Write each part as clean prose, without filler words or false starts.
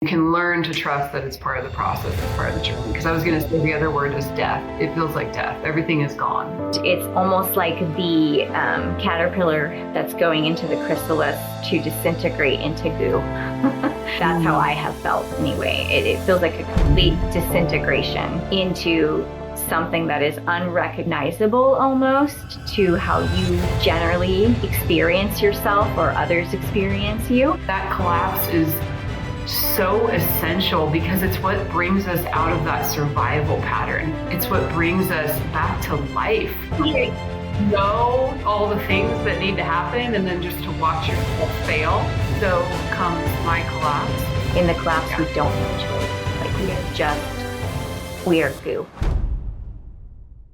You can learn to trust that it's part of the process, it's part of the journey. Because I was going to say the other word is death. It feels like death. Everything is gone. It's almost like the caterpillar that's going into the chrysalis to disintegrate into goo. That's how I have felt anyway. It feels like a complete disintegration into something that is unrecognizable almost to how you generally experience yourself or others experience you. That collapse is so essential because it's what brings us out of that survival pattern. It's what brings us back to life. You know all the things that need to happen and then just to watch yourself fail. So comes my collapse. In the collapse, we don't have choice. We are goo.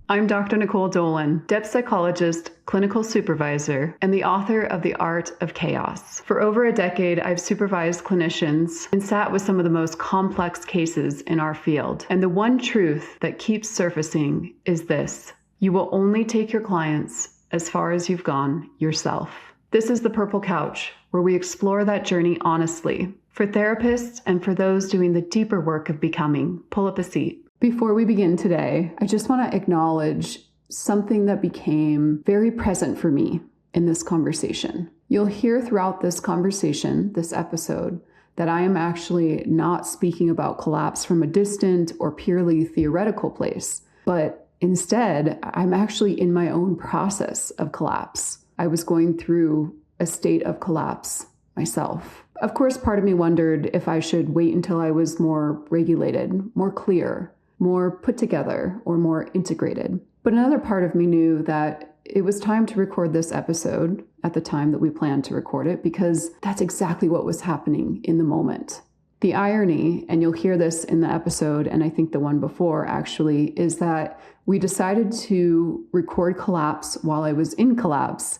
I'm Dr. Nicole Dolan, depth psychologist, clinical supervisor, and the author of The Art of Chaos. For over a decade, I've supervised clinicians and sat with some of the most complex cases in our field. And the one truth that keeps surfacing is this: you will only take your clients as far as you've gone yourself. This is the Purple Couch, where we explore that journey honestly. For therapists and for those doing the deeper work of becoming, pull up a seat. Before we begin today, I just want to acknowledge something that became very present for me in this conversation. You'll hear throughout this conversation, this episode, that I am actually not speaking about collapse from a distant or purely theoretical place, but instead, I'm actually in my own process of collapse. I was going through a state of collapse myself. Of course, part of me wondered if I should wait until I was more regulated, more clear, more put together, or more integrated. But another part of me knew that it was time to record this episode at the time that we planned to record it, because that's exactly what was happening in the moment. The irony, and you'll hear this in the episode, and I think the one before actually, is that we decided to record collapse while I was in collapse,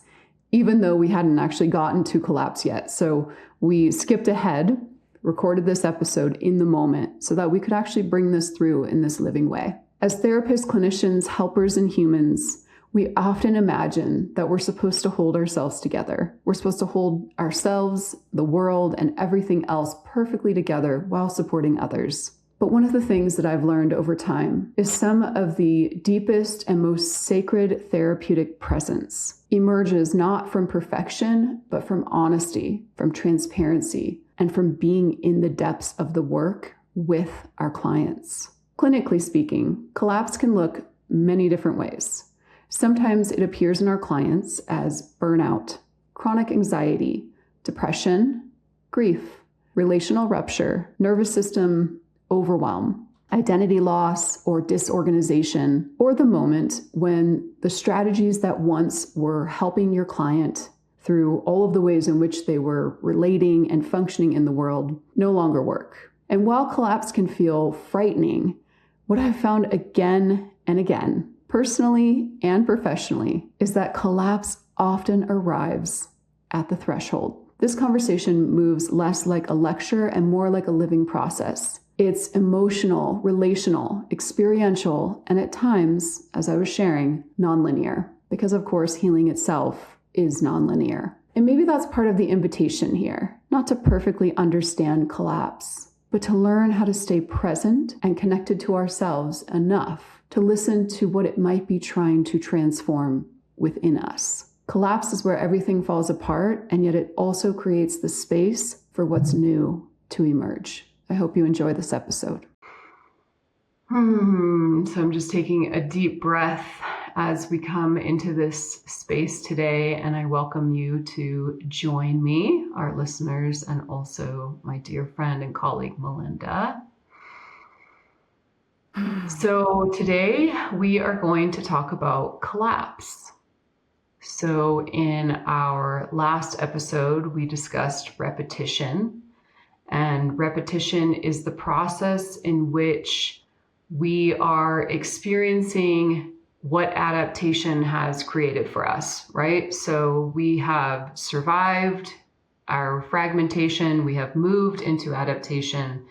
even though we hadn't actually gotten to collapse yet. So we skipped ahead, recorded this episode in the moment so that we could actually bring this through in this living way. As therapists, clinicians, helpers, and humans, we often imagine that we're supposed to hold ourselves together. We're supposed to hold ourselves, the world, and everything else perfectly together while supporting others. But one of the things that I've learned over time is some of the deepest and most sacred therapeutic presence emerges not from perfection, but from honesty, from transparency, and from being in the depths of the work with our clients. Clinically speaking, collapse can look many different ways. Sometimes it appears in our clients as burnout, chronic anxiety, depression, grief, relational rupture, nervous system overwhelm, identity loss or disorganization, or the moment when the strategies that once were helping your client through all of the ways in which they were relating and functioning in the world no longer work. And while collapse can feel frightening, what I've found again and again, personally and professionally, is that collapse often arrives at the threshold. This conversation moves less like a lecture and more like a living process. It's emotional, relational, experiential, and at times, as I was sharing, nonlinear. Because of course, healing itself is nonlinear. And maybe that's part of the invitation here, not to perfectly understand collapse, but to learn how to stay present and connected to ourselves enough to listen to what it might be trying to transform within us. Collapse is where everything falls apart, and yet it also creates the space for what's new to emerge. I hope you enjoy this episode. So I'm just taking a deep breath as we come into this space today, and I welcome you to join me, our listeners, and also my dear friend and colleague, Melinda. So today we are going to talk about collapse. So in our last episode, we discussed repetition, and repetition is the process in which we are experiencing what adaptation has created for us, right? So we have survived our fragmentation, we have moved into adaptation.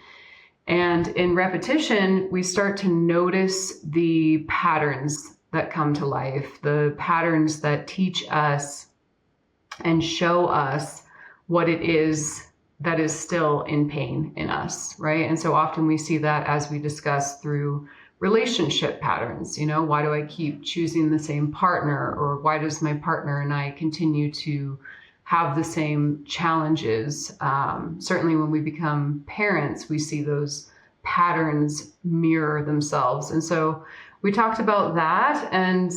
And in repetition, we start to notice the patterns that come to life, the patterns that teach us and show us what it is that is still in pain in us, right? And so often we see that as we discuss through relationship patterns. Why do I keep choosing the same partner? Or why does my partner and I continue to have the same challenges? Certainly when we become parents, we see those patterns mirror themselves. And so we talked about that. And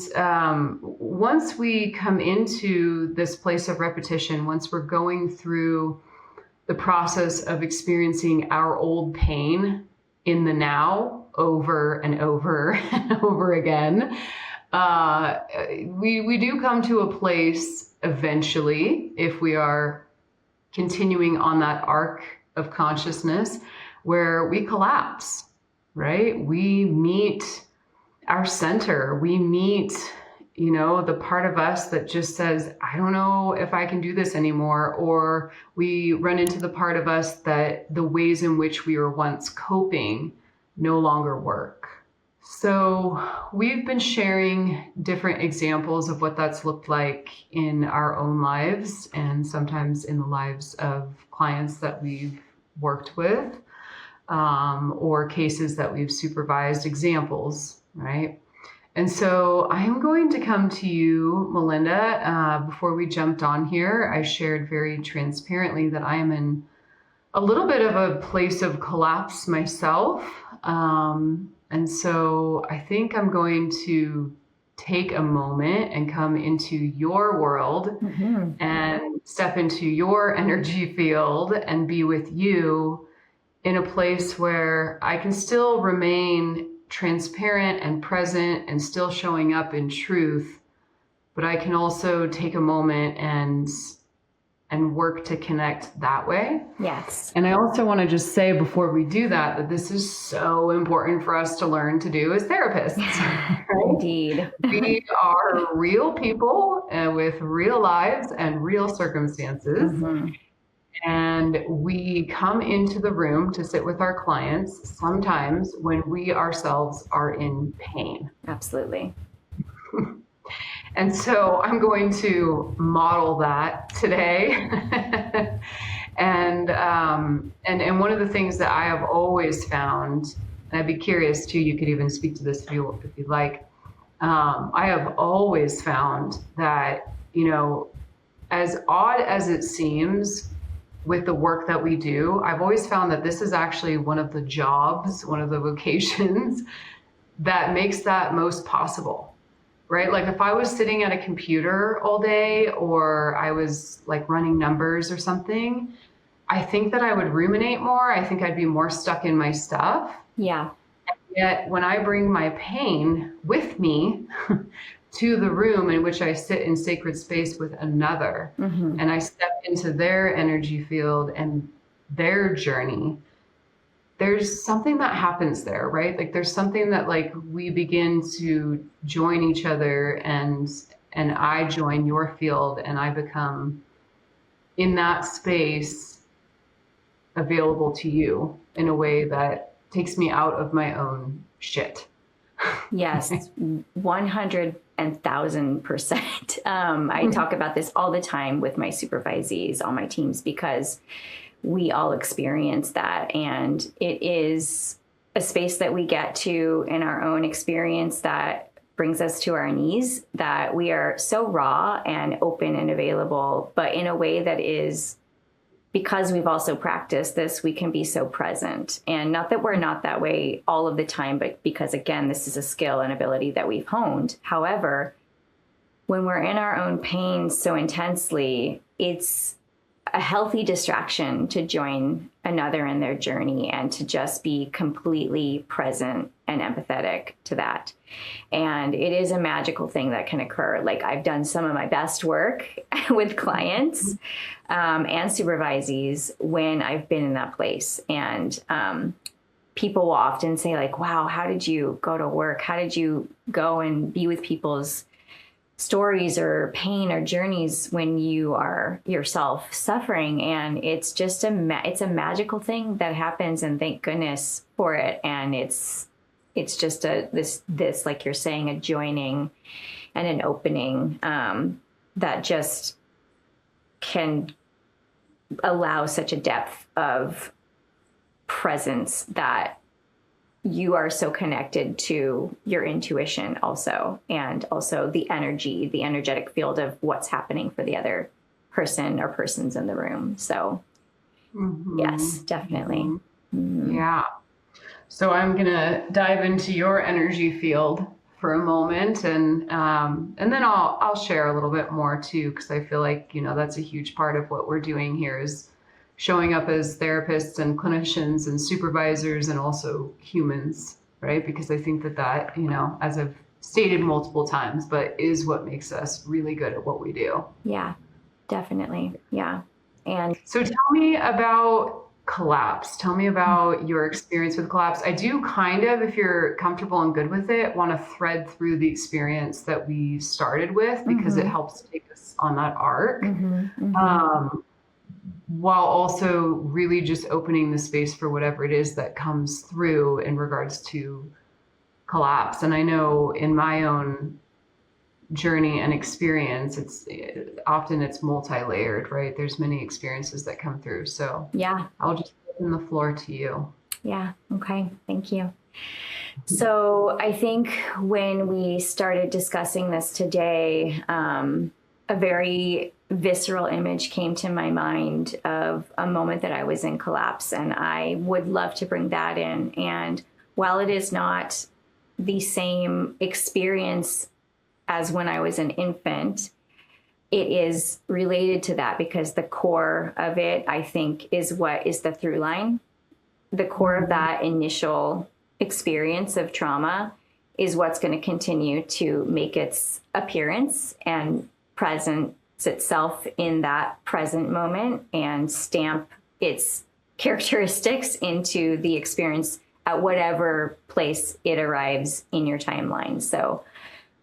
once we come into this place of repetition, once we're going through the process of experiencing our old pain in the now over and over and over again, we do come to a place eventually, if we are continuing on that arc of consciousness, where we collapse, right? We meet our center. We meet, the part of us that just says, I don't know if I can do this anymore. Or we run into the part of us that the ways in which we were once coping no longer work. So we've been sharing different examples of what that's looked like in our own lives and sometimes in the lives of clients that we've worked with, or cases that we've supervised, examples, right? And so I am going to come to you, Melinda. Before we jumped on here, I shared very transparently that I am in a little bit of a place of collapse myself. And so I think I'm going to take a moment and come into your world and step into your energy field and be with you in a place where I can still remain transparent and present and still showing up in truth, but I can also take a moment and work to connect that way. Yes. And I also want to just say before we do that this is so important for us to learn to do as therapists. Right? Indeed. We are real people with real lives and real circumstances. And we come into the room to sit with our clients sometimes when we ourselves are in pain. Absolutely. And so I'm going to model that today. and one of the things that I have always found, and I'd be curious too, you could even speak to this if you like. I have always found that, as odd as it seems with the work that we do, I've always found that this is actually one of the jobs, one of the vocations that makes that most possible. Right? Like if I was sitting at a computer all day, or I was like running numbers or something, I think that I would ruminate more. I think I'd be more stuck in my stuff. Yeah. And yet when I bring my pain with me to the room in which I sit in sacred space with another, and I step into their energy field and their journey, there's something that happens there, right? Like there's something that like we begin to join each other, and I join your field, and I become in that space available to you in a way that takes me out of my own shit. Yes, 100,000%. I talk about this all the time with my supervisees on my teams, because we all experience that. And it is a space that we get to in our own experience that brings us to our knees, that we are so raw and open and available, but in a way that is, because we've also practiced this, we can be so present. And not that we're not that way all of the time, but because, again, this is a skill and ability that we've honed. However, when we're in our own pain so intensely, it's a healthy distraction to join another in their journey and to just be completely present and empathetic to that. And it is a magical thing that can occur. Like I've done some of my best work with clients and supervisees when I've been in that place. And people will often say like, wow, how did you go to work? How did you go and be with people's stories or pain or journeys when you are yourself suffering? And it's just it's a magical thing that happens, and thank goodness for it. And it's just this like you're saying, a joining and an opening that just can allow such a depth of presence that you are so connected to your intuition also, and also the energy, the energetic field of what's happening for the other person or persons in the room. So yes, definitely. Yeah. So I'm going to dive into your energy field for a moment, and then I'll share a little bit more too, because I feel like, that's a huge part of what we're doing here is showing up as therapists and clinicians and supervisors and also humans, right? Because I think that, as I've stated multiple times, but is what makes us really good at what we do. Yeah, definitely. Yeah. And so tell me about collapse. Tell me about your experience with collapse. I do kind of, if you're comfortable and good with it, want to thread through the experience that we started with, because it helps take us on that arc. While also really just opening the space for whatever it is that comes through in regards to collapse. And I know in my own journey and experience, it's multi-layered, right? There's many experiences that come through. So yeah, I'll just open the floor to you. Yeah. Okay. Thank you. So I think when we started discussing this today, a very visceral image came to my mind of a moment that I was in collapse, and I would love to bring that in. And while it is not the same experience as when I was an infant, it is related to that, because the core of it, I think, is what is the through line. The core of that initial experience of trauma is what's going to continue to make its appearance and presence itself in that present moment and stamp its characteristics into the experience at whatever place it arrives in your timeline. So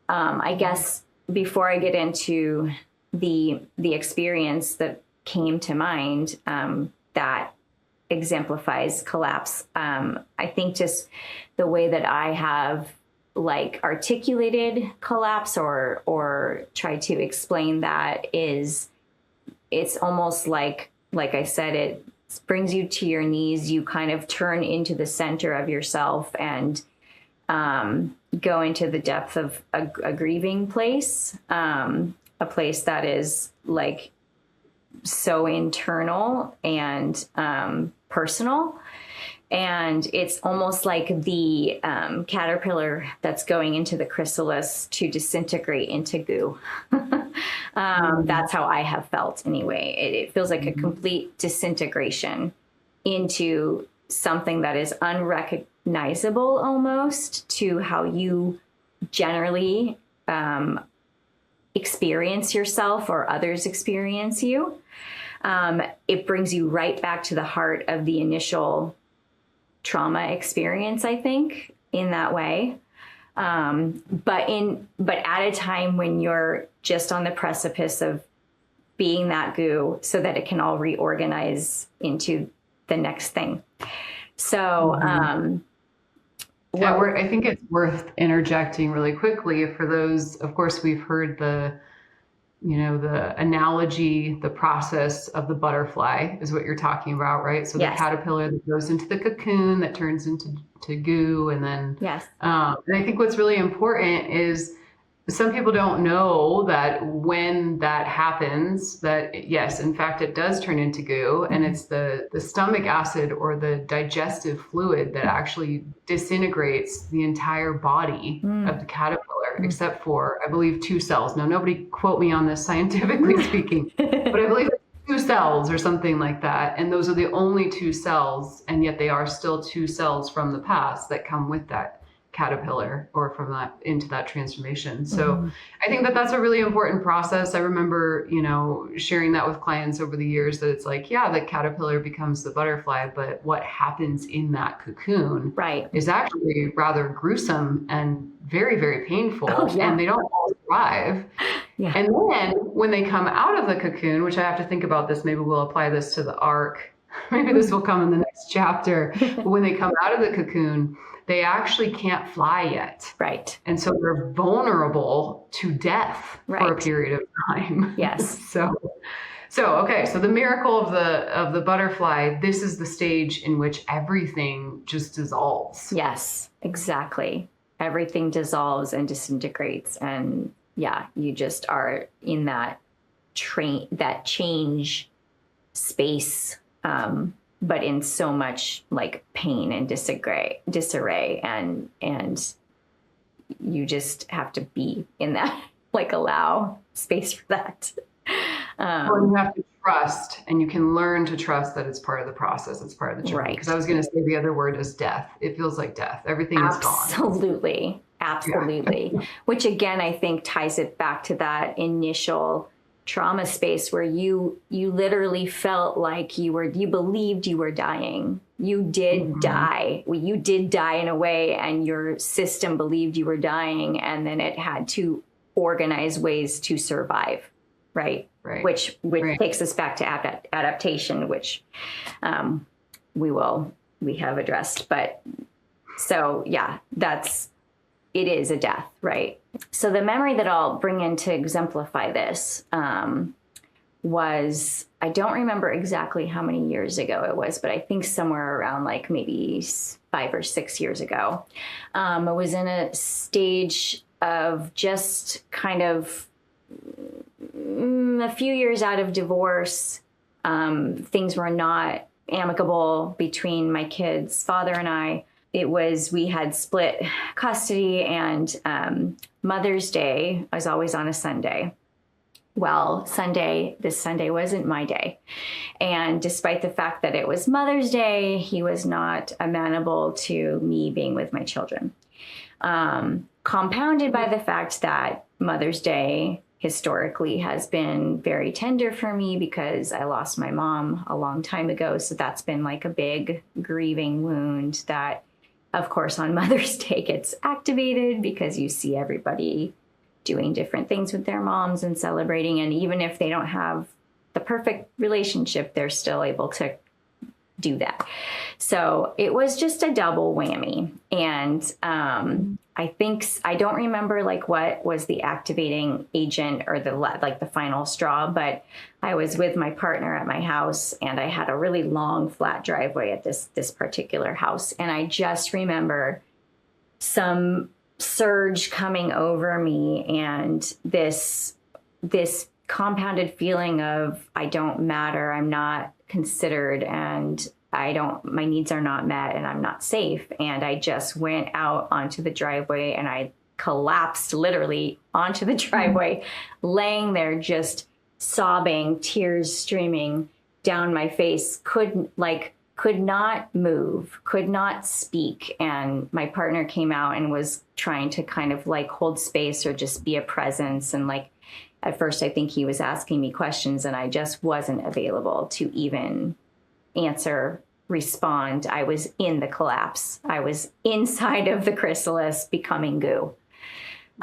I guess before I get into the experience that came to mind that exemplifies collapse, I think just the way that I have articulated collapse or tried to explain that is, it's almost like I said, it brings you to your knees. You kind of turn into the center of yourself and go into the depth of a grieving place, a place that is so internal and personal. And it's almost like the caterpillar that's going into the chrysalis to disintegrate into goo. That's how I have felt anyway. It feels like a complete disintegration into something that is unrecognizable almost to how you generally experience yourself or others experience you. It brings you right back to the heart of the initial trauma experience, I think, in that way. But at a time when you're just on the precipice of being that goo so that it can all reorganize into the next thing. So, I think it's worth interjecting really quickly for those, of course, we've heard the analogy, the process of the butterfly is what you're talking about, right? So the caterpillar that goes into the cocoon that turns into goo. And then, and I think what's really important is some people don't know that when that happens, that yes, in fact, it does turn into goo, and it's the stomach acid or the digestive fluid that actually disintegrates the entire body of the caterpillar, except for, I believe, 2 cells. Now, nobody quote me on this scientifically speaking, but I believe 2 cells or something like that. And those are the only 2 cells, and yet they are still 2 cells from the past that come with that caterpillar or from that into that transformation. So I think that that's a really important process. I remember, sharing that with clients over the years, that it's like, yeah, the caterpillar becomes the butterfly, but what happens in that cocoon is actually rather gruesome and very, very painful. And they don't all survive. And then when they come out of the cocoon, which I have to think about this, maybe we'll apply this to the arc. Maybe this will come in the next chapter. But when they come out of the cocoon, they actually can't fly yet. Right. And so they're vulnerable to death for a period of time. Yes. So the miracle of the butterfly, this is the stage in which everything just dissolves. Yes, exactly. Everything dissolves and disintegrates, and yeah, you just are in that change space, but in so much like pain and disarray, and you just have to be in that, like allow space for that. Well, you have to trust, and you can learn to trust that it's part of the process. It's part of the journey. Right. Because I was going to say the other word is death. It feels like death. Everything is gone. Absolutely. Yeah. Which again, I think ties it back to that initial trauma space where you literally felt like you believed you were dying. You did die. You did die in a way, and your system believed you were dying, and then it had to organize ways to survive. Right. Which takes us back to adaptation, which we have addressed. But so, yeah, it is a death, right? So the memory that I'll bring in to exemplify this was, I don't remember exactly how many years ago it was, but I think somewhere around like maybe 5 or 6 years ago. I was in a stage of just kind of a few years out of divorce. Things were not amicable between my kids' father and I. We had split custody, and Mother's Day was always on a Sunday. Well, this Sunday wasn't my day. And despite the fact that it was Mother's Day, he was not amenable to me being with my children. Compounded by the fact that Mother's Day historically has been very tender for me because I lost my mom a long time ago. So that's been like a big grieving wound that, of course, on Mother's Day gets activated because you see everybody doing different things with their moms and celebrating. And even if they don't have the perfect relationship, they're still able to do that. So it was just a double whammy. And I don't remember like what was the activating agent or the final straw, but I was with my partner at my house, and I had a really long flat driveway at this particular house. And I just remember some surge coming over me, and this compounded feeling of I don't matter, I'm not considered, and my needs are not met, and I'm not safe. And I just went out onto the driveway, and I collapsed literally onto the driveway, laying there just sobbing, tears streaming down my face, could not move, could not speak. And my partner came out and was trying to kind of like hold space or just be a presence. And like, at first, I think he was asking me questions, and I just wasn't available to even answer, respond. I was in the collapse. I was inside of the chrysalis becoming goo.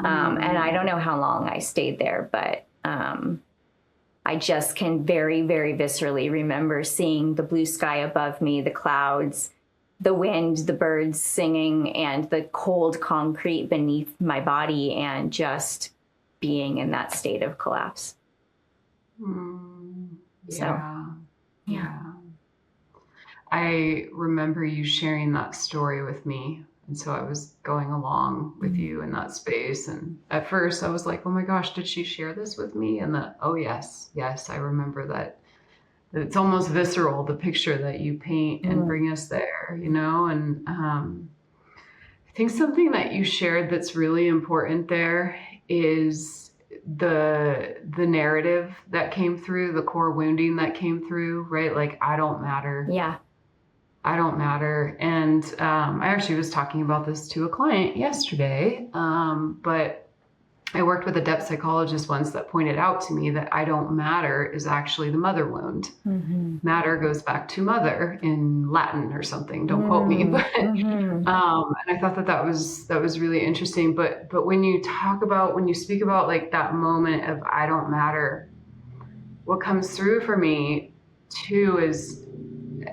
And I don't know how long I stayed there, but I just can very, very viscerally remember seeing the blue sky above me, the clouds, the wind, the birds singing, and the cold concrete beneath my body, and just being in that state of collapse. Yeah. I remember you sharing that story with me. And so I was going along with you in that space. And at first I was like, oh my gosh, did she share this with me? And oh yes, I remember that. It's almost visceral, the picture that you paint and bring us there, you know? And I think something that you shared that's really important there is the narrative that came through, the core wounding that came through, right? Like, I don't matter. Yeah. I don't matter. And I actually was talking about this to a client yesterday, but I worked with a depth psychologist once that pointed out to me that I don't matter is actually the mother wound. Matter goes back to mother in Latin or something. Don't quote me, but and I thought that was really interesting. But when you speak about like that moment of I don't matter, what comes through for me too is,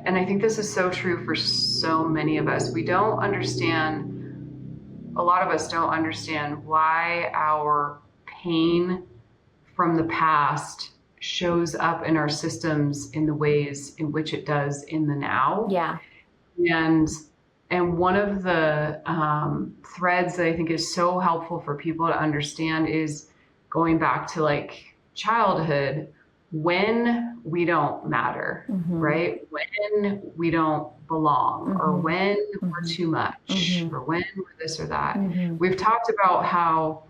and I think this is so true for so many of us, a lot of us don't understand why our pain from the past shows up in our systems in the ways in which it does in the now. Yeah. And one of the threads that I think is so helpful for people to understand is going back to like childhood, when we don't matter, right? When we don't belong, or when we're too much, or when we're this or that. We've talked about how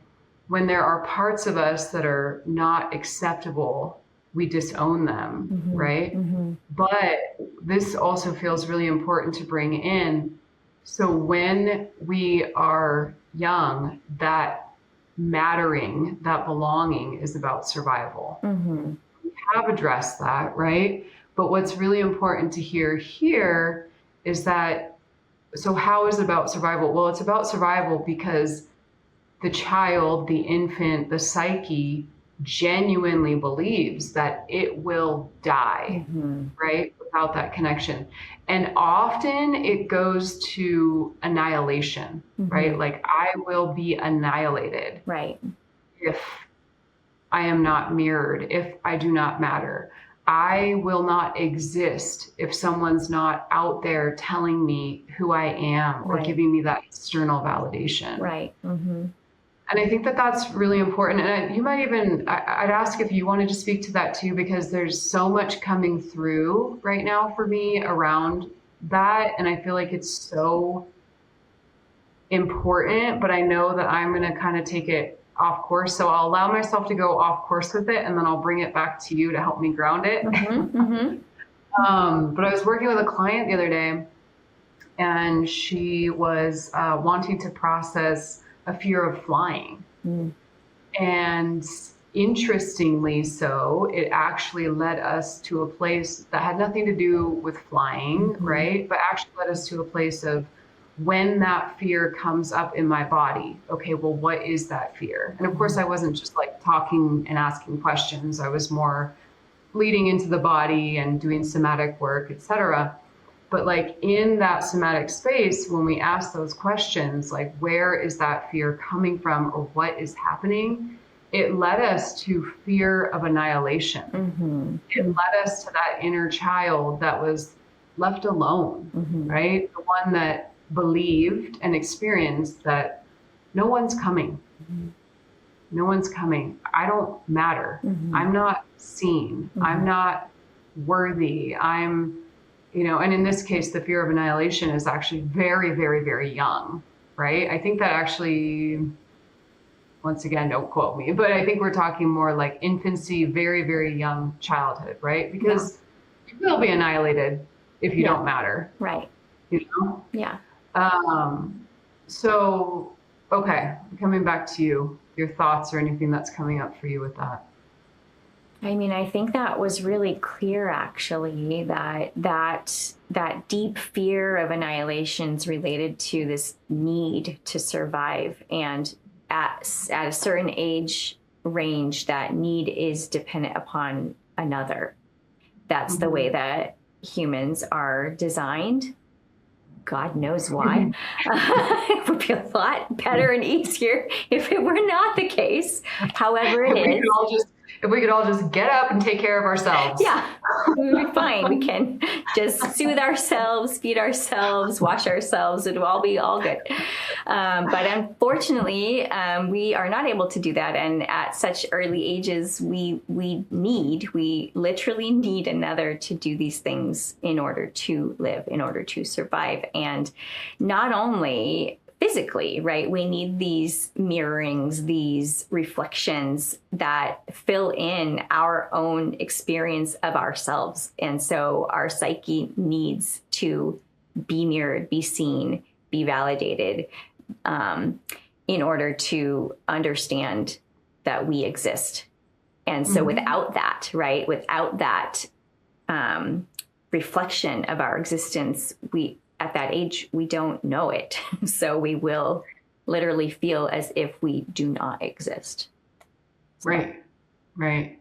when there are parts of us that are not acceptable, we disown them, right? But this also feels really important to bring in. So when we are young, that mattering, that belonging is about survival. We have addressed that, right? But what's really important to hear here is that, so how is it about survival? Well, it's about survival because the child, the infant, the psyche genuinely believes that it will die, right? Without that connection. And often it goes to annihilation, right? Like, I will be annihilated, right, if I am not mirrored, if I do not matter. I will not exist if someone's not out there telling me who I am or giving me that external validation. Right. And I think that that's really important. And you might even, I'd ask if you wanted to speak to that too, because there's so much coming through right now for me around that. And I feel like it's so important, but I know that I'm going to kind of take it off course. So I'll allow myself to go off course with it, and then I'll bring it back to you to help me ground it. But I was working with a client the other day, and she was wanting to process a fear of flying. And interestingly so, it actually led us to a place that had nothing to do with flying, right? But actually led us to a place of, when that fear comes up in my body, okay, well, what is that fear? And of course, I wasn't just like talking and asking questions. I was more leading into the body and doing somatic work, etc. But like in that somatic space, when we ask those questions, like, where is that fear coming from, or what is happening? It led us to fear of annihilation. It led us to that inner child that was left alone, right? The one that believed and experienced that no one's coming. No one's coming. I don't matter. I'm not seen. I'm not worthy. I'm, and in this case, the fear of annihilation is actually very, very, very young, right? I think that actually, once again, don't quote me, but I think we're talking more like infancy, very, very young childhood, right? Because you will be annihilated if you don't matter. Right. Yeah. So, okay, coming back to you, your thoughts or anything that's coming up for you with that. I mean, I think that was really clear, actually, that deep fear of annihilation is related to this need to survive. And at a certain age range, that need is dependent upon another. That's the way that humans are designed. God knows why. It would be a lot better and easier if it were not the case. However, it is. If we could all just get up and take care of ourselves. Yeah, we would be fine. We can just soothe ourselves, feed ourselves, wash ourselves. It will all be all good. But unfortunately, we are not able to do that. And at such early ages, we literally need another to do these things in order to live, in order to survive. And not only physically, right? We need these mirrorings, these reflections that fill in our own experience of ourselves. And so our psyche needs to be mirrored, be seen, be validated, in order to understand that we exist. And so without that, right, without that reflection of our existence, at that age, we don't know it. So we will literally feel as if we do not exist. So. Right.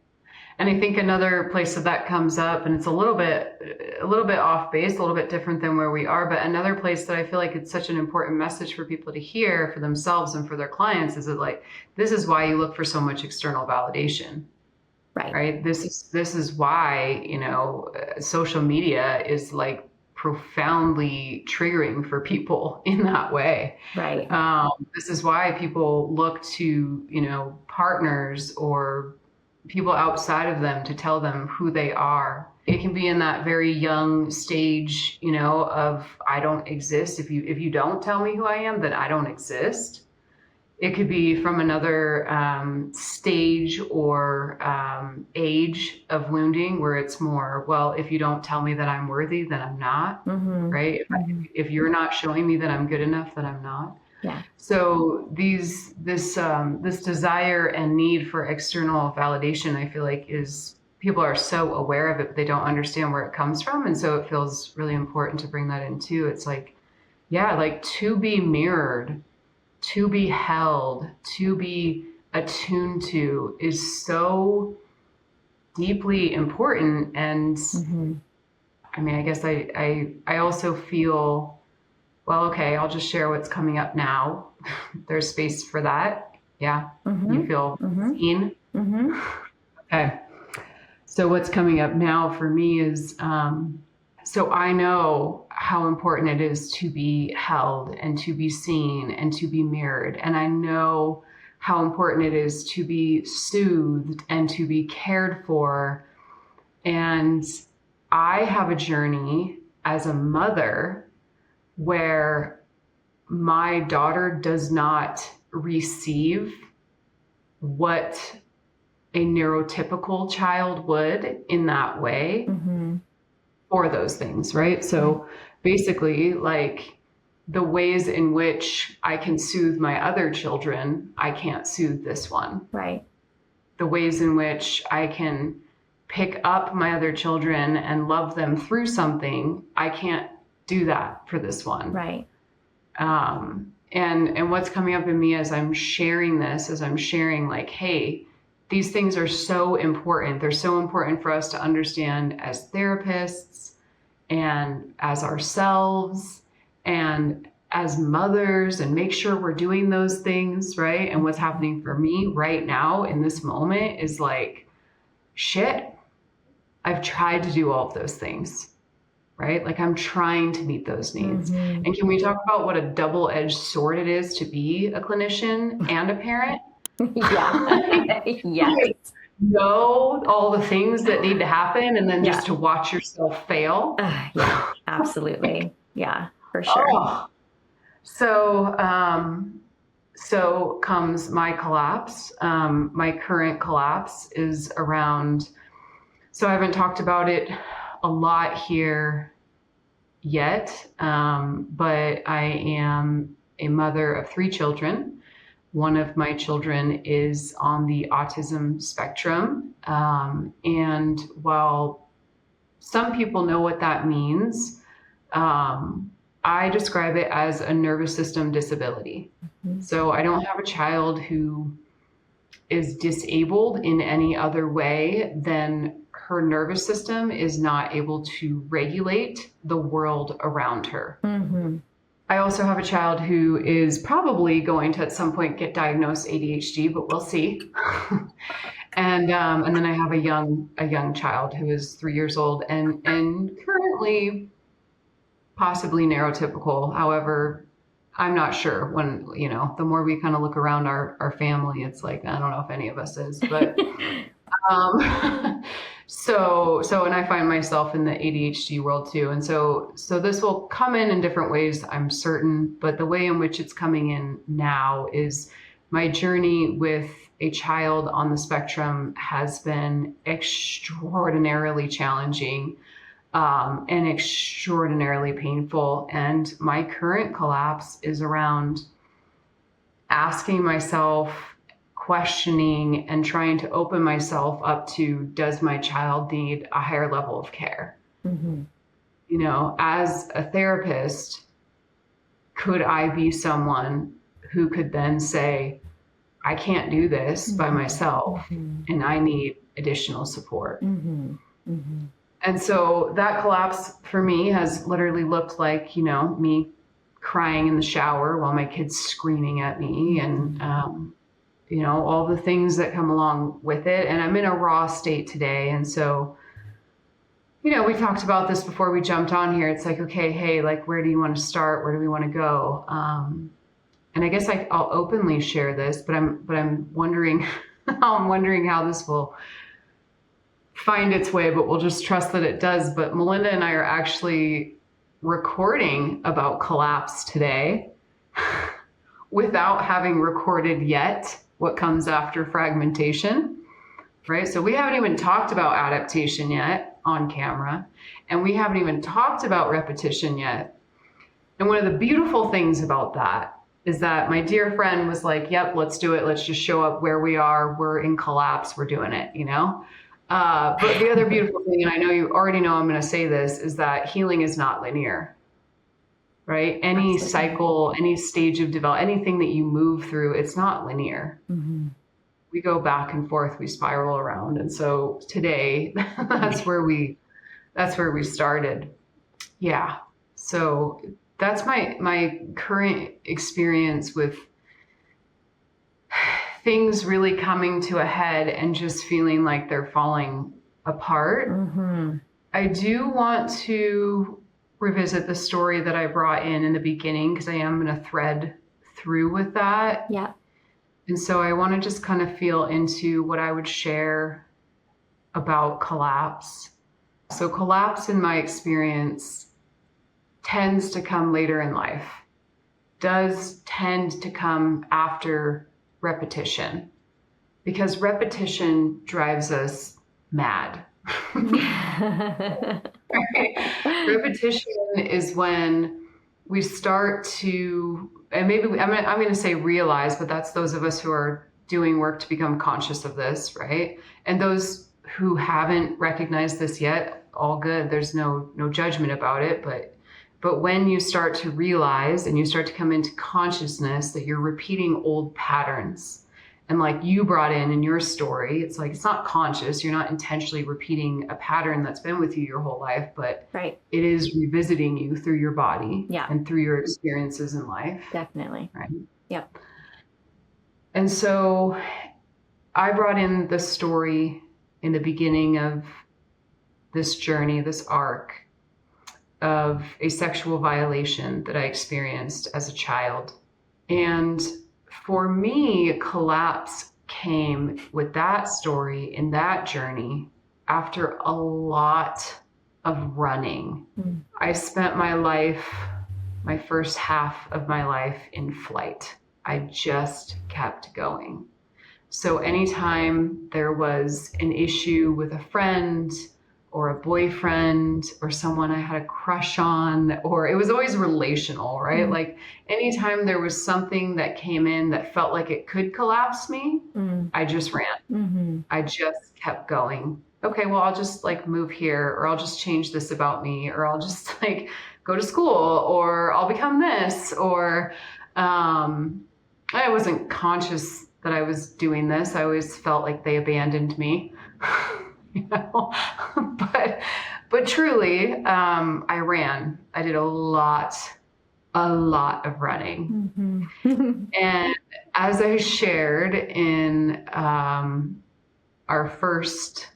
And I think another place that comes up, and it's a little bit off base, a little bit different than where we are, but another place that I feel like it's such an important message for people to hear for themselves and for their clients is that, like, this is why you look for so much external validation, right? This is why, social media is like profoundly triggering for people in that way. Right. This is why people look to, partners or people outside of them to tell them who they are. It can be in that very young stage, of I don't exist. If you don't tell me who I am, then I don't exist. It could be from another stage or age of wounding where it's more, well, if you don't tell me that I'm worthy, then I'm not, right? If you're not showing me that I'm good enough, then I'm not. Yeah. So this desire and need for external validation, I feel like people are so aware of it, but they don't understand where it comes from. And so it feels really important to bring that in too. It's like, yeah, like to be mirrored, to be held, to be attuned to is so deeply important. And I mean, I guess I also feel, well, okay, I'll just share what's coming up now. There's space for that. Yeah. You feel seen. Okay. So what's coming up now for me is, so I know how important it is to be held and to be seen and to be mirrored. And I know how important it is to be soothed and to be cared for. And I have a journey as a mother where my daughter does not receive what a neurotypical child would in that way. For those things, right? So basically, like the ways in which I can soothe my other children, I can't soothe this one. Right. The ways in which I can pick up my other children and love them through something, I can't do that for this one. Right. And what's coming up in me as I'm sharing this, like, hey, these things are so important. They're so important for us to understand as therapists and as ourselves and as mothers, and make sure we're doing those things, right? And what's happening for me right now in this moment is like, shit, I've tried to do all of those things, right? Like I'm trying to meet those needs. And can we talk about what a double-edged sword it is to be a clinician and a parent? Yeah. Yes. Know all the things that need to happen and then just to watch yourself fail. Yeah, absolutely. Yeah, for sure. Oh. So comes my collapse. My current collapse is around, so I haven't talked about it a lot here yet, but I am a mother of 3 children. One of my children is on the autism spectrum. And while some people know what that means, I describe it as a nervous system disability. So I don't have a child who is disabled in any other way than her nervous system is not able to regulate the world around her. I also have a child who is probably going to at some point get diagnosed ADHD, but we'll see. And then I have a young child who is 3 years old and currently possibly neurotypical. However, I'm not sure. When the more we kind of look around our family, it's like I don't know if any of us is, but So, and I find myself in the ADHD world too. And so this will come in different ways, I'm certain, but the way in which it's coming in now is my journey with a child on the spectrum has been extraordinarily challenging, and extraordinarily painful. And my current collapse is around asking myself, questioning, and trying to open myself up to, does my child need a higher level of care? As a therapist, could I be someone who could then say, I can't do this by myself and I need additional support? And so that collapse for me has literally looked like, me crying in the shower while my kid's screaming at me. And all the things that come along with it. And I'm in a raw state today. And so, we talked about this before we jumped on here. It's like, okay, hey, like, where do you want to start? Where do we want to go? And I guess I'll openly share this, but I'm wondering, I'm wondering how this will find its way, but we'll just trust that it does. But Melinda and I are actually recording about collapse today without having recorded yet what comes after fragmentation, right? So we haven't even talked about adaptation yet on camera, and we haven't even talked about repetition yet. And one of the beautiful things about that is that my dear friend was like, yep, let's do it. Let's just show up where we are. We're in collapse. We're doing it, But the other beautiful thing, and I know you already know I'm going to say this, is that healing is not linear, right? Any Absolutely. cycle, any stage of development, anything that you move through, it's not linear. Mm-hmm. We go back and forth, we spiral around. And so today, that's where we started. Yeah. So that's my current experience with things really coming to a head and just feeling like they're falling apart. Mm-hmm. I do want to revisit the story that I brought in the beginning, because I am going to thread through with that. Yeah. And so I want to just kind of feel into what I would share about collapse. So collapse, in my experience, tends to come later in life, does tend to come after repetition, because repetition drives us mad. Right? Repetition is when we start to, and maybe I'm going to say realize, but that's those of us who are doing work to become conscious of this, right? And those who haven't recognized this yet, all good. There's no judgment about it, but when you start to realize and you start to come into consciousness that you're repeating old patterns, and like you brought in your story, it's like, it's not conscious. You're not intentionally repeating a pattern that's been with you your whole life, but Right. it is revisiting you through your body Yeah. and through your experiences in life. Definitely. Right. Yep. And so I brought in the story in the beginning of this journey, this arc of a sexual violation that I experienced as a child. And for me, collapse came with that story in that journey after a lot of running. Mm. I spent my life, my first half of my life, in flight. I just kept going. So anytime there was an issue with a friend or a boyfriend or someone I had a crush on, or it was always relational, right? Mm. Like anytime there was something that came in that felt like it could collapse me, I just ran. Mm-hmm. I just kept going. Okay, well, I'll just like move here, or I'll just change this about me, or I'll just like go to school, or I'll become this, or I wasn't conscious that I was doing this. I always felt like they abandoned me. But truly, I ran. I did a lot of running. Mm-hmm. And as I shared in our first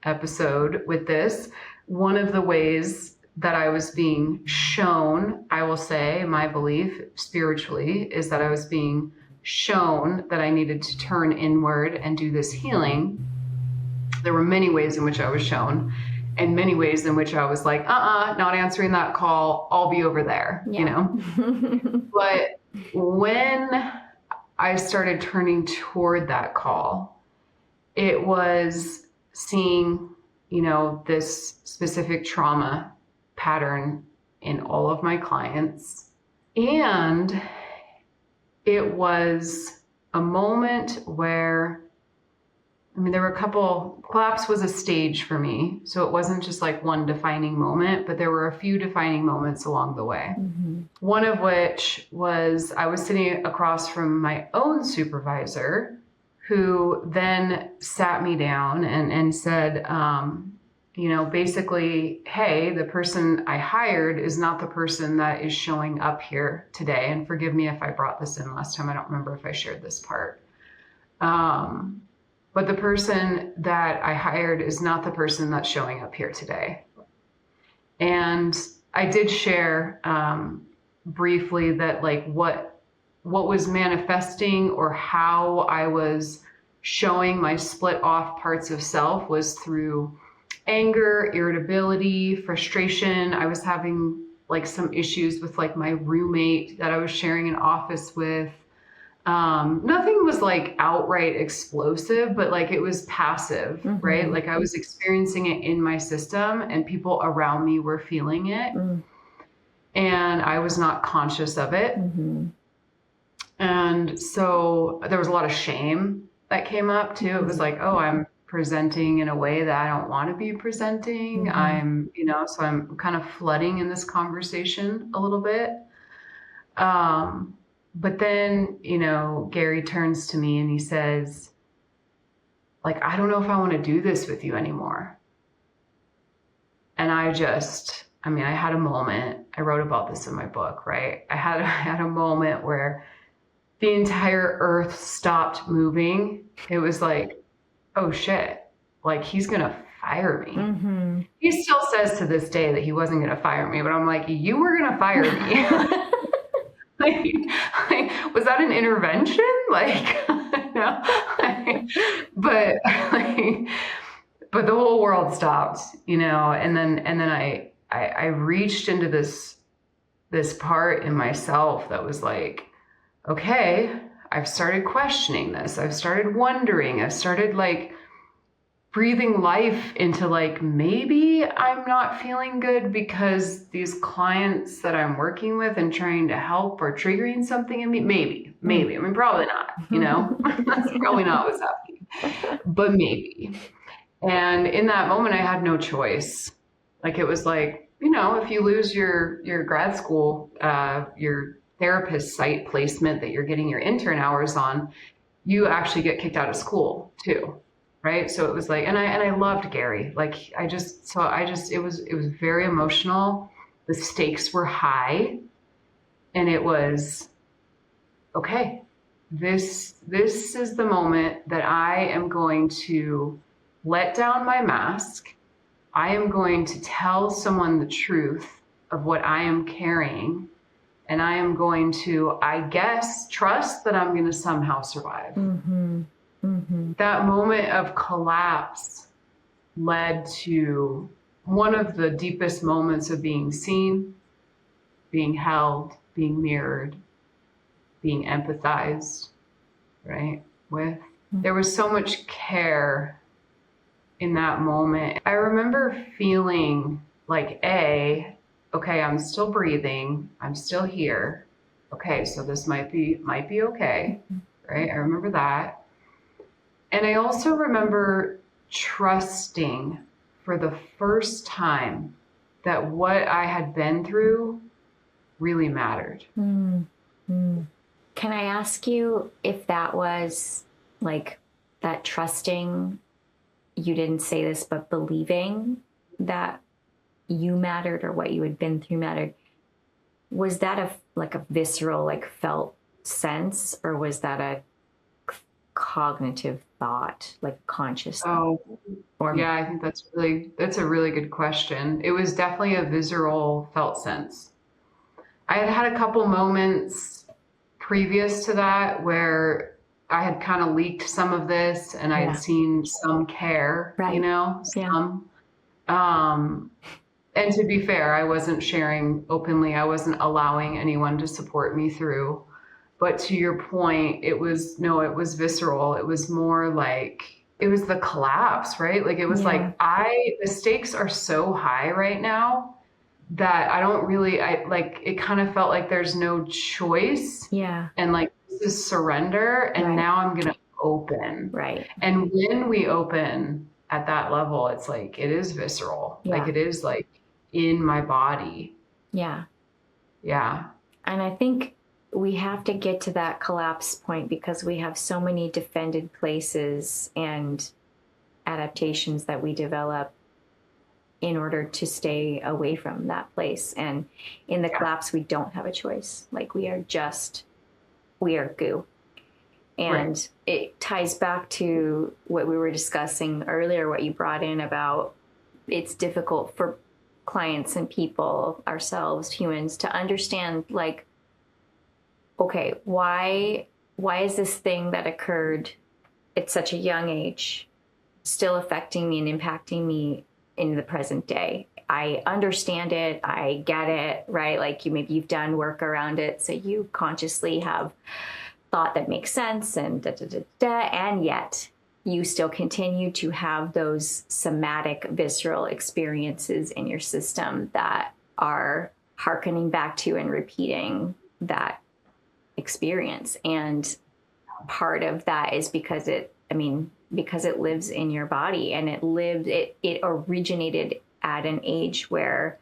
episode with this, one of the ways that I was being shown, I will say, my belief spiritually, is that I was being shown that I needed to turn inward and do this healing. There were many ways in which I was shown, and many ways in which I was like, not answering that call. I'll be over there, Yeah. But when I started turning toward that call, it was seeing, this specific trauma pattern in all of my clients. And it was a moment where, there were collapse was a stage for me. So it wasn't just like one defining moment, but there were a few defining moments along the way. Mm-hmm. One of which was I was sitting across from my own supervisor, who then sat me down and said, basically, hey, the person I hired is not the person that is showing up here today. And forgive me if I brought this in last time. I don't remember if I shared this part. But the person that I hired is not the person that's showing up here today. And I did share briefly that like what was manifesting or how I was showing my split off parts of self was through anger, irritability, frustration. I was having like some issues with like my roommate that I was sharing an office with. Nothing was like outright explosive, but like it was passive, right? Like I was experiencing it in my system and people around me were feeling it. And I was not conscious of it. And so there was a lot of shame that came up too. It was like, oh, I'm presenting in a way that I don't want to be presenting. I'm, so I'm kind of flooding in this conversation a little bit. But then, Gary turns to me and he says, like, I don't know if I want to do this with you anymore. And I had a moment. I wrote about this in my book, right? I had a moment where the entire earth stopped moving. It was like, oh shit, like he's going to fire me. He still says to this day that he wasn't going to fire me, but I'm like, you were going to fire me. Was that an intervention? Like, no. But the whole world stopped, and then I reached into this part in myself that was like, okay, I've started questioning this. I've started wondering. I've started like breathing life into like, maybe I'm not feeling good because these clients that I'm working with and trying to help are triggering something in me. Maybe. I mean, probably not, that's probably not what's happening, but maybe. And in that moment, I had no choice. Like, it was like, if you lose your grad school, your therapist site placement that you're getting your intern hours on, you actually get kicked out of school too. Right. So it was like, and I loved Gary. Like, it was very emotional. The stakes were high and it was, okay, this is the moment that I am going to let down my mask. I am going to tell someone the truth of what I am carrying. And I am going to, I guess, trust that I'm going to somehow survive. That moment of collapse led to one of the deepest moments of being seen, being held, being mirrored, being empathized, right, with. There was so much care in that moment. I remember feeling like, okay, I'm still breathing. I'm still here. Okay, so this might be okay, right? I remember that. And I also remember trusting for the first time that what I had been through really mattered. Can I ask you if that was like that trusting, you didn't say this, but believing that you mattered or what you had been through mattered? Was that a visceral, like felt sense, or was that a cognitive thought, like conscious? Yeah, I think that's a really good question. It was definitely a visceral felt sense. I had a couple moments previous to that where I had kind of leaked some of this and I had seen some care, some. And to be fair, I wasn't sharing openly. I wasn't allowing anyone to support me through. But to your point, it was visceral. It was more like, it was the collapse, right? Like, it was like, the stakes are so high right now that it kind of felt like there's no choice. Yeah. And like, this is surrender. And now I'm going to open. Right. And when we open at that level, it's like, it is visceral. Yeah. Like, it is like in my body. Yeah. Yeah. And I think we have to get to that collapse point because we have so many defended places and adaptations that we develop in order to stay away from that place. And in the collapse, we don't have a choice. Like, we are goo. And it ties back to what we were discussing earlier, what you brought in about it's difficult for clients and people, ourselves, humans, to understand, like, okay, why is this thing that occurred at such a young age still affecting me and impacting me in the present day? I understand it. I get it, right? Like maybe you've done work around it. So you consciously have thought that makes sense and and yet you still continue to have those somatic, visceral experiences in your system that are hearkening back to and repeating that experience. And part of that is because it lives in your body, and it originated at an age where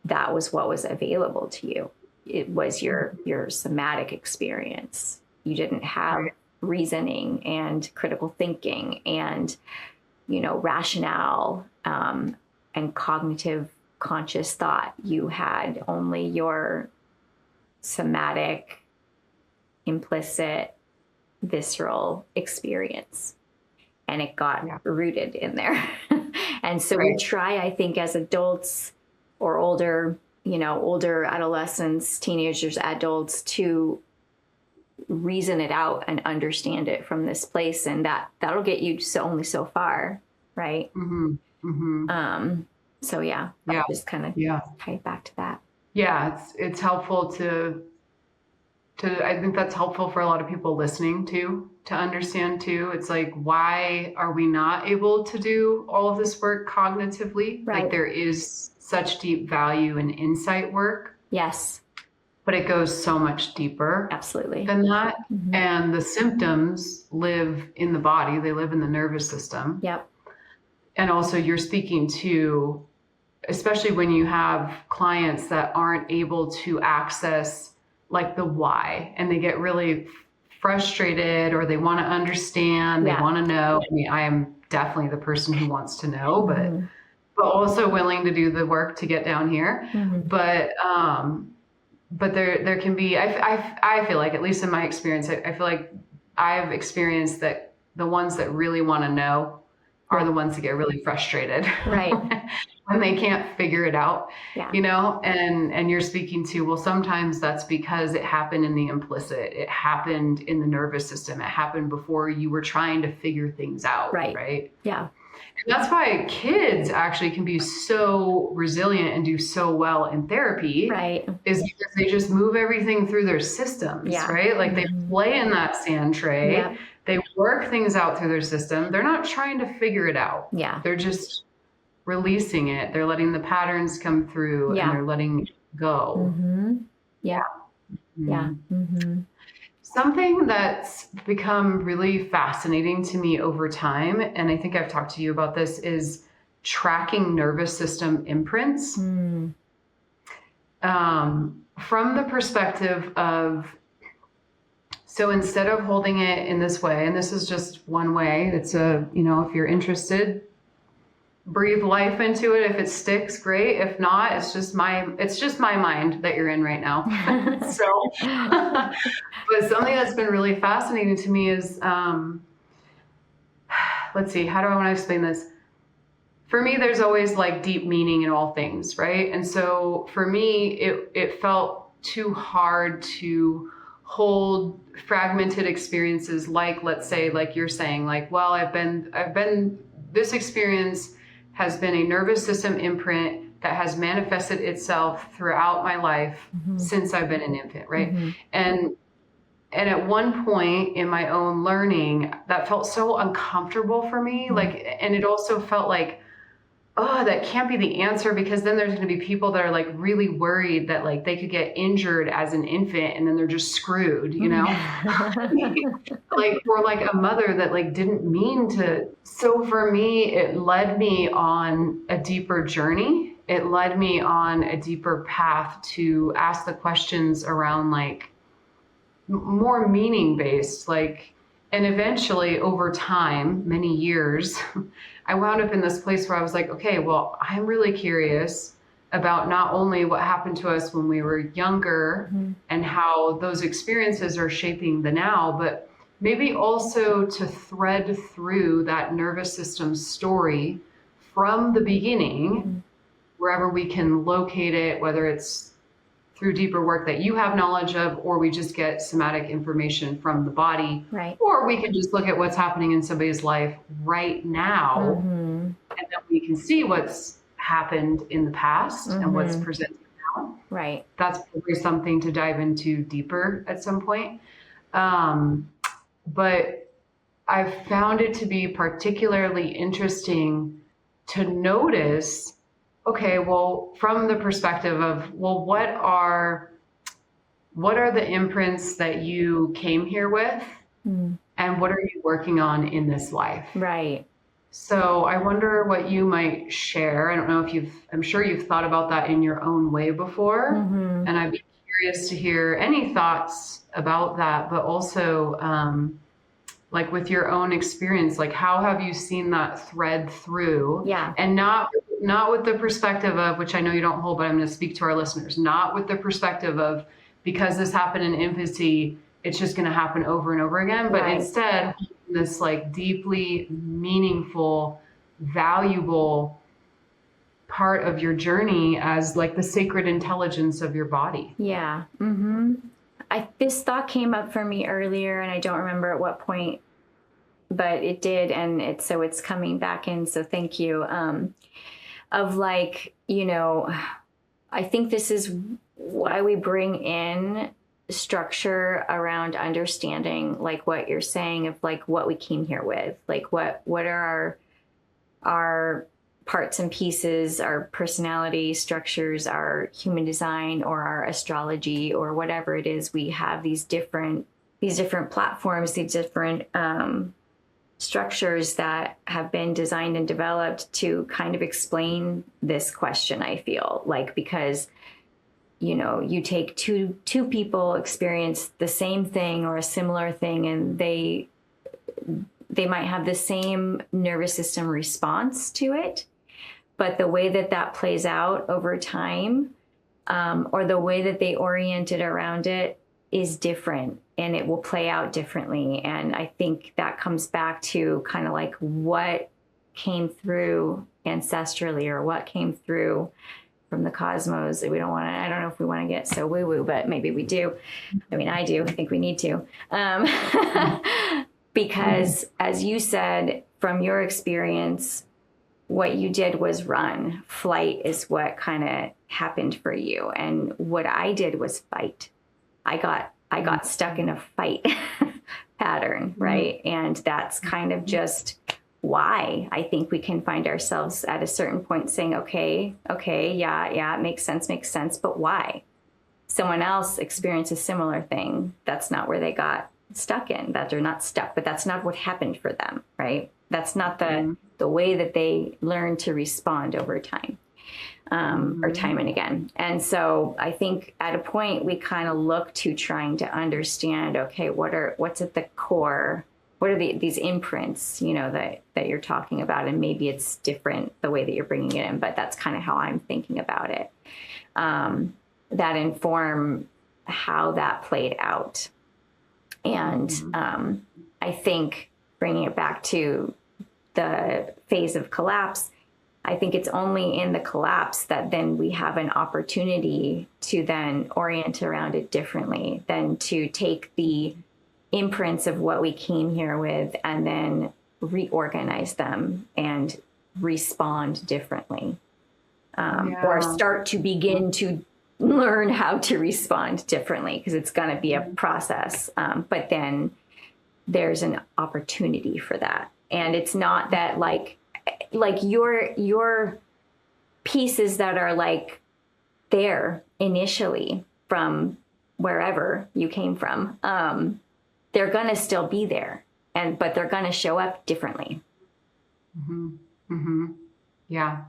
that was what was available to you. It was your somatic experience. You didn't have reasoning and critical thinking and, rationale, and cognitive conscious thought. You had only your somatic, implicit, visceral experience, and it got rooted in there. And so we try, I think, as adults or older adolescents, teenagers, adults, to reason it out and understand it from this place, and that'll get you only so far, right? So just kind of tie it back to that. It's helpful to I think that's helpful for a lot of people listening to understand too. It's like, why are we not able to do all of this work cognitively? Right. Like there is such deep value in insight work. Yes. But it goes so much deeper. Absolutely. Than that. And the symptoms live in the body. They live in the nervous system. Yep. And also you're speaking to, especially when you have clients that aren't able to access like the why, and they get really frustrated, or they want to understand, they want to know. I mean, I am definitely the person who wants to know, but also willing to do the work to get down here. But there can be, I feel like, at least in my experience, I feel like I've experienced that the ones that really want to know are the ones that get really frustrated. Right. When they can't figure it out, yeah. And you're speaking to, well, sometimes that's because it happened in the implicit. It happened in the nervous system. It happened before you were trying to figure things out. Right. Yeah. And that's why kids actually can be so resilient and do so well in therapy. Right. Is because they just move everything through their systems. Yeah. Right. Like they play in that sand tray. Yeah. They work things out through their system. They're not trying to figure it out. Yeah. They're just releasing it. They're letting the patterns come through, and they're letting it go. Yeah. Yeah. Something that's become really fascinating to me over time, and I think I've talked to you about this, is tracking nervous system imprints. From the perspective of, so instead of holding it in this way, and this is just one way, it's if you're interested, breathe life into it. If it sticks, great. If not, it's just my mind that you're in right now. But something that's been really fascinating to me is, let's see, how do I want to explain this? For me, there's always like deep meaning in all things, right? And so for me, it felt too hard to hold fragmented experiences, like, let's say, like you're saying, like, well, I've been this experience has been a nervous system imprint that has manifested itself throughout my life since I've been an infant, right? And at one point in my own learning, that felt so uncomfortable for me. And it also felt like, oh, that can't be the answer, because then there's going to be people that are like really worried that like they could get injured as an infant and then they're just screwed, like, or like a mother that like didn't mean to. So for me, it led me on a deeper journey. It led me on a deeper path to ask the questions around like more meaning based, like, and eventually over time, many years, I wound up in this place where I was like, okay, well, I'm really curious about not only what happened to us when we were younger and how those experiences are shaping the now, but maybe also to thread through that nervous system story from the beginning, wherever we can locate it, whether it's through deeper work that you have knowledge of, or we just get somatic information from the body, Right. or we can just look at what's happening in somebody's life right now, and then we can see what's happened in the past and what's presented now. Right. That's probably something to dive into deeper at some point. But I've found it to be particularly interesting to notice, okay, well, from the perspective of, well, what are the imprints that you came here with, and what are you working on in this life? Right. So I wonder what you might share. I don't know if I'm sure you've thought about that in your own way before. And I'd be curious to hear any thoughts about that, but also like with your own experience, like how have you seen that thread through? Yeah. And not with the perspective of, which I know you don't hold, but I'm going to speak to our listeners, not with the perspective of, because this happened in infancy, it's just going to happen over and over again, but instead this like deeply meaningful, valuable part of your journey as like the sacred intelligence of your body. Yeah. This thought came up for me earlier, and I don't remember at what point, but it did, and it's coming back in. So thank you. Of like, I think this is why we bring in structure around understanding, like what you're saying, of like what we came here with, like what are our parts and pieces, our personality structures, our human design, or our astrology, or whatever it is. We have these different platforms, these different structures that have been designed and developed to kind of explain this question, I feel like, because you take two people experience the same thing or a similar thing, and they might have the same nervous system response to it, but the way that plays out over time, or the way that they oriented around it, is different, and it will play out differently. And I think that comes back to kind of like what came through ancestrally, or what came through from the cosmos. I don't know if we want to get so woo-woo, but maybe we do. I mean, I do. I think we need to. Because as you said, from your experience, what you did was run. Flight is what kind of happened for you. And what I did was fight. I got stuck in a fight pattern, right? And that's kind of just why I think we can find ourselves at a certain point saying, okay, yeah, it makes sense, but why? Someone else experienced a similar thing. That's not where they got stuck in, that they're not stuck, but that's not what happened for them, right? That's not the way that they learn to respond over time, or time and again. And so I think at a point we kind of look to trying to understand, okay, what's at the core? What are these imprints, that you're talking about? And maybe it's different the way that you're bringing it in, but that's kind of how I'm thinking about it. That inform how that played out. And I think bringing it back to the phase of collapse, I think it's only in the collapse that then we have an opportunity to then orient around it differently, than to take the imprints of what we came here with and then reorganize them and respond differently, or start to begin to learn how to respond differently, because it's going to be a process. But then there's an opportunity for that. And it's not that like your pieces that are like there initially from wherever you came from, they're going to still be there, but they're going to show up differently. Yeah.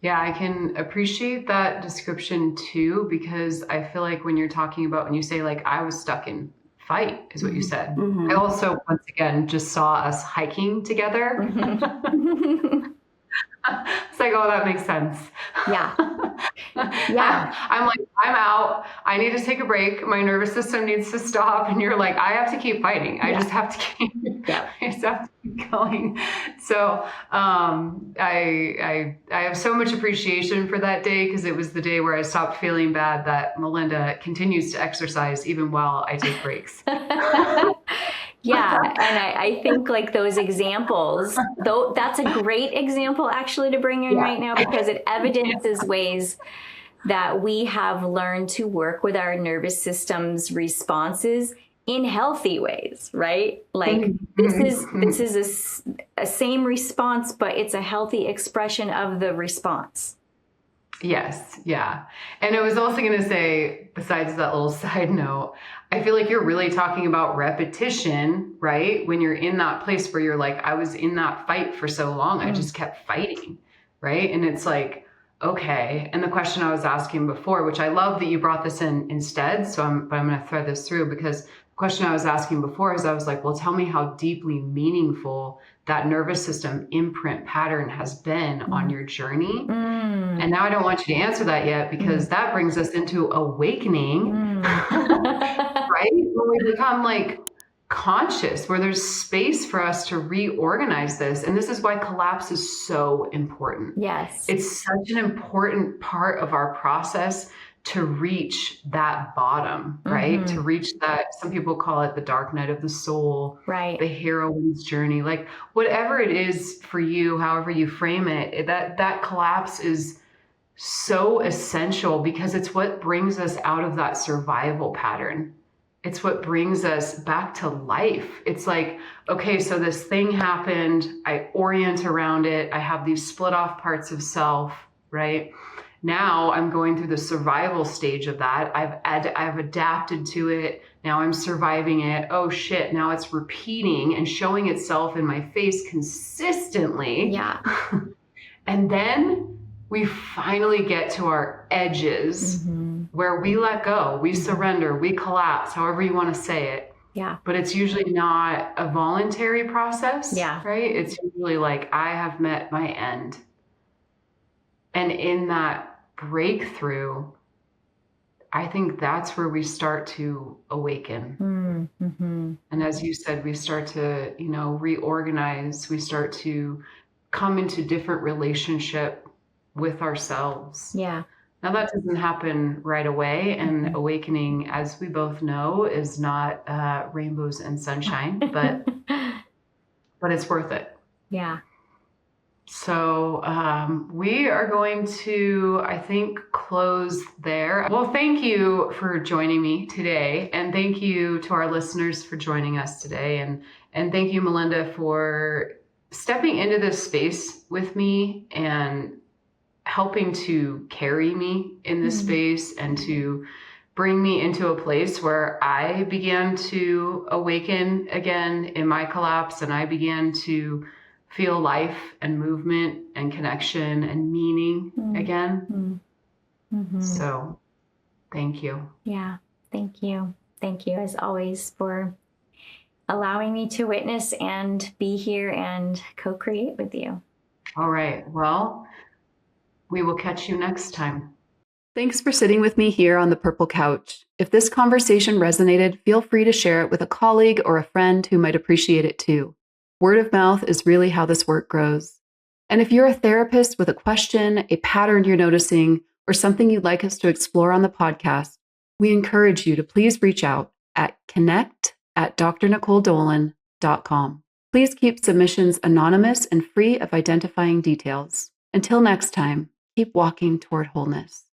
Yeah, I can appreciate that description too, because I feel like when you're talking about, when you say like, I was stuck in fight is what you said. I also, once again, just saw us hiking together. It's like, oh, that makes sense. Yeah. Yeah. I'm like, I'm out. I need to take a break. My nervous system needs to stop. And you're like, I have to keep fighting. I just have to keep, I just have to keep going. So I have so much appreciation for that day, because it was the day where I stopped feeling bad that Melinda continues to exercise even while I take breaks. Yeah. And I think like those examples, though, that's a great example actually to bring in right now, because it evidences ways that we have learned to work with our nervous system's responses in healthy ways, right? Like this is a same response, but it's a healthy expression of the response. Yes. Yeah. And I was also going to say, besides that little side note, I feel like you're really talking about repetition, right? When you're in that place where you're like, I was in that fight for so long, I just kept fighting, right? And it's like, okay. And the question I was asking before, which I love that you brought this in instead. So I'm going to thread this through, because the question I was asking before is, I was like, well, tell me how deeply meaningful that nervous system imprint pattern has been on your journey. And now I don't want you to answer that yet, because that brings us into awakening, right? When we become like conscious, where there's space for us to reorganize this. And this is why collapse is so important. Yes. It's such an important part of our process to reach that bottom, right? To reach that, some people call it the dark night of the soul, right? The heroine's journey, like whatever it is for you, however you frame it, that collapse is so essential, because it's what brings us out of that survival pattern. It's what brings us back to life. It's like, okay, so this thing happened. I orient around it. I have these split off parts of self, right? Now I'm going through the survival stage of that. I've adapted to it. Now I'm surviving it. Oh shit. Now it's repeating and showing itself in my face consistently. Yeah. And then we finally get to our edges where we let go, we surrender, we collapse, however you want to say it. Yeah. But it's usually not a voluntary process. Yeah. Right? It's usually like, I have met my end. And in that breakthrough, I think that's where we start to awaken. And as you said, we start to, reorganize. We start to come into different relationship with ourselves. Yeah. Now that doesn't happen right away. And awakening, as we both know, is not rainbows and sunshine, but it's worth it. Yeah. So we are going to, I think, close there. Well, thank you for joining me today. And thank you to our listeners for joining us today. And thank you, Melinda, for stepping into this space with me and helping to carry me in this space and to bring me into a place where I began to awaken again in my collapse, and I began to feel life and movement and connection and meaning again. So thank you. Yeah. Thank you. Thank you, as always, for allowing me to witness and be here and co-create with you. All right. Well, we will catch you next time. Thanks for sitting with me here on the Purple Couch. If this conversation resonated, feel free to share it with a colleague or a friend who might appreciate it too. Word of mouth is really how this work grows. And if you're a therapist with a question, a pattern you're noticing, or something you'd like us to explore on the podcast, we encourage you to please reach out at connect@drnicoledolan.com. Please keep submissions anonymous and free of identifying details. Until next time, keep walking toward wholeness.